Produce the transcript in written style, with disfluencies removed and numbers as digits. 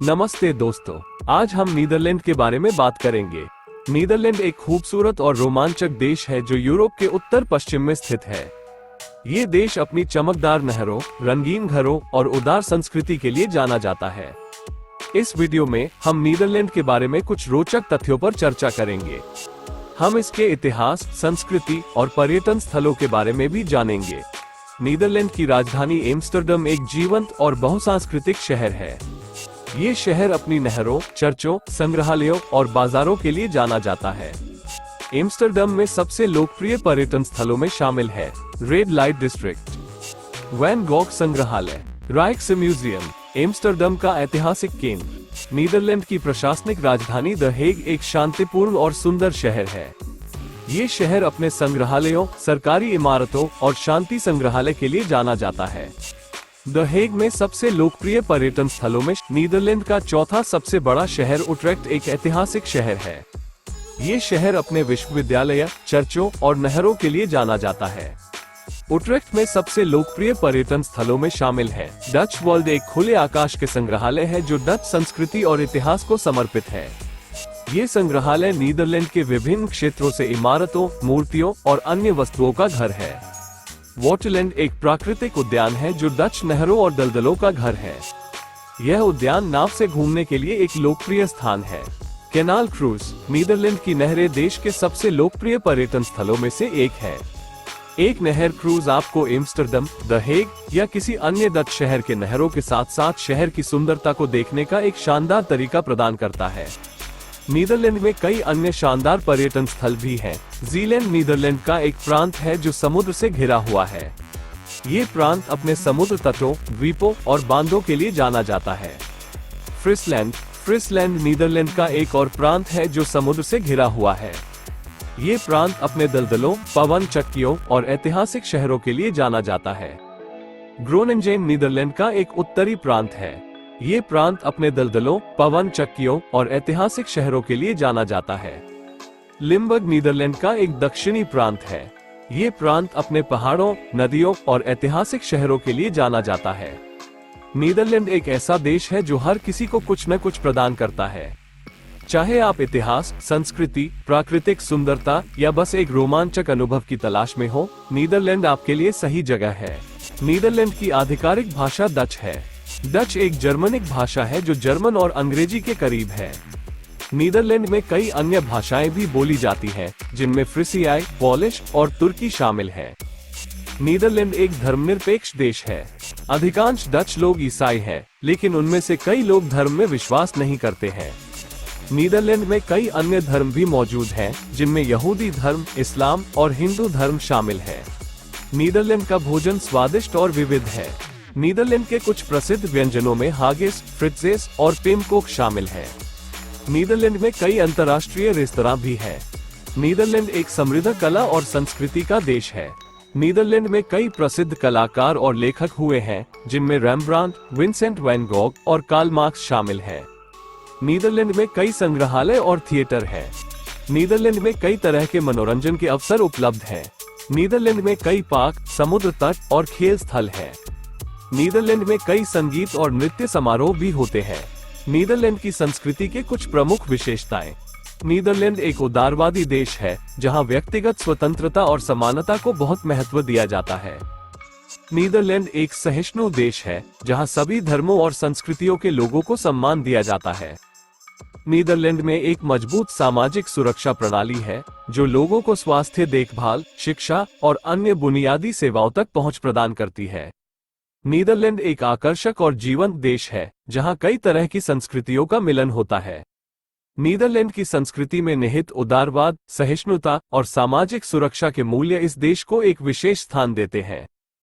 नमस्ते दोस्तों, आज हम नीदरलैंड के बारे में बात करेंगे। नीदरलैंड एक खूबसूरत और रोमांचक देश है जो यूरोप के उत्तर पश्चिम में स्थित है। ये देश अपनी चमकदार नहरों, रंगीन घरों और उदार संस्कृति के लिए जाना जाता है। इस वीडियो में हम नीदरलैंड के बारे में कुछ रोचक तथ्यों पर चर्चा करेंगे। हम इसके इतिहास, संस्कृति और पर्यटन स्थलों के बारे में भी जानेंगे। नीदरलैंड की राजधानी एम्स्टर्डम एक जीवंत और बहुसांस्कृतिक शहर है। ये शहर अपनी नहरों, चर्चों, संग्रहालयों और बाजारों के लिए जाना जाता है। एम्स्टर्डम में सबसे लोकप्रिय पर्यटन स्थलों में शामिल है red light district, Van Gogh संग्रहालय, राइक्स म्यूजियम, एम्स्टर्डम का ऐतिहासिक केंद्र। नीदरलैंड की प्रशासनिक राजधानी द हेग एक शांतिपूर्ण और सुंदर शहर है। ये शहर अपने संग्रहालयों, सरकारी इमारतों और शांति संग्रहालय के लिए जाना जाता है। द हेग में सबसे लोकप्रिय पर्यटन स्थलों में नीदरलैंड का चौथा सबसे बड़ा शहर उट्रेक्ट एक ऐतिहासिक शहर है। ये शहर अपने विश्वविद्यालय, चर्चों और नहरों के लिए जाना जाता है। उट्रेक्ट में सबसे लोकप्रिय पर्यटन स्थलों में शामिल है डच वर्ल्ड, एक खुले आकाश के संग्रहालय है जो डच संस्कृति और इतिहास को समर्पित है। ये संग्रहालय नीदरलैंड के विभिन्न क्षेत्रों से इमारतों, मूर्तियों और अन्य वस्तुओं का घर है। वाटरलैंड एक प्राकृतिक उद्यान है जो डच नहरों और दलदलों का घर है। यह उद्यान नाव से घूमने के लिए एक लोकप्रिय स्थान है। कैनाल क्रूज, नीदरलैंड की नहरें देश के सबसे लोकप्रिय पर्यटन स्थलों में से एक है। एक नहर क्रूज आपको एम्स्टर्डम, द हेग या किसी अन्य डच शहर के नहरों के साथ साथ शहर की सुंदरता को देखने का एक शानदार तरीका प्रदान करता है। नीदरलैंड में कई अन्य शानदार पर्यटन स्थल भी हैं। ज़ीलैंड नीदरलैंड का एक प्रांत है जो समुद्र से घिरा हुआ है। ये प्रांत अपने समुद्र तटों, द्वीपों और बांधों के लिए जाना जाता है। फ्रिसलैंड नीदरलैंड का एक और प्रांत है जो समुद्र से घिरा हुआ है। ये प्रांत अपने दलदलों, पवन चक्कियों और ऐतिहासिक शहरों के लिए जाना जाता है। ग्रोनेंगेन नीदरलैंड का एक उत्तरी प्रांत है। ये प्रांत अपने दलदलों, पवन चक्कियों और ऐतिहासिक शहरों के लिए जाना जाता है। लिम्बर्ग नीदरलैंड का एक दक्षिणी प्रांत है। ये प्रांत अपने पहाड़ों, नदियों और ऐतिहासिक शहरों के लिए जाना जाता है। नीदरलैंड एक ऐसा देश है जो हर किसी को कुछ न कुछ प्रदान करता है। चाहे आप इतिहास, संस्कृति, प्राकृतिक सुंदरता या बस एक रोमांचक अनुभव की तलाश में हो, नीदरलैंड आपके लिए सही जगह है। नीदरलैंड की आधिकारिक भाषा डच है। डच एक जर्मनिक भाषा है जो जर्मन और अंग्रेजी के करीब है। नीदरलैंड में कई अन्य भाषाएं भी बोली जाती हैं, जिनमें फ्रिसियाई, पोलिश और तुर्की शामिल है। नीदरलैंड एक धर्मनिरपेक्ष देश है। अधिकांश डच लोग ईसाई हैं, लेकिन उनमें से कई लोग धर्म में विश्वास नहीं करते हैं। नीदरलैंड में कई अन्य धर्म भी मौजूद हैं, जिनमें यहूदी धर्म, इस्लाम और हिंदू धर्म शामिल है। नीदरलैंड का भोजन स्वादिष्ट और विविध है। नीदरलैंड के कुछ प्रसिद्ध व्यंजनों में हागिस, फ्रिट्जेस और पेमकोक शामिल है। नीदरलैंड में कई अंतर्राष्ट्रीय रेस्तरां भी हैं। नीदरलैंड एक समृद्ध कला और संस्कृति का देश है। नीदरलैंड में कई प्रसिद्ध कलाकार और लेखक हुए हैं, जिनमें रेम्ब्रांट, विंसेंट वैन गॉग और कार्ल मार्क्स शामिल हैं। नीदरलैंड में कई संग्रहालय और थिएटर हैं। नीदरलैंड में कई तरह के मनोरंजन के अवसर उपलब्ध हैं। नीदरलैंड में कई पार्क, समुद्र तट और खेल स्थल हैं। नीदरलैंड में कई संगीत और नृत्य समारोह भी होते हैं। नीदरलैंड की संस्कृति के कुछ प्रमुख विशेषताएं। नीदरलैंड एक उदारवादी देश है, जहां व्यक्तिगत स्वतंत्रता और समानता को बहुत महत्व दिया जाता है। नीदरलैंड एक सहिष्णु देश है, जहां सभी धर्मों और संस्कृतियों के लोगों को सम्मान दिया जाता है। नीदरलैंड में एक मजबूत सामाजिक सुरक्षा प्रणाली है, जो लोगों को स्वास्थ्य देखभाल, शिक्षा और अन्य बुनियादी सेवाओं तक पहुंच प्रदान करती है। नीदरलैंड एक आकर्षक और जीवंत देश है, जहां कई तरह की संस्कृतियों का मिलन होता है। नीदरलैंड की संस्कृति में निहित उदारवाद, सहिष्णुता और सामाजिक सुरक्षा के मूल्य इस देश को एक विशेष स्थान देते हैं।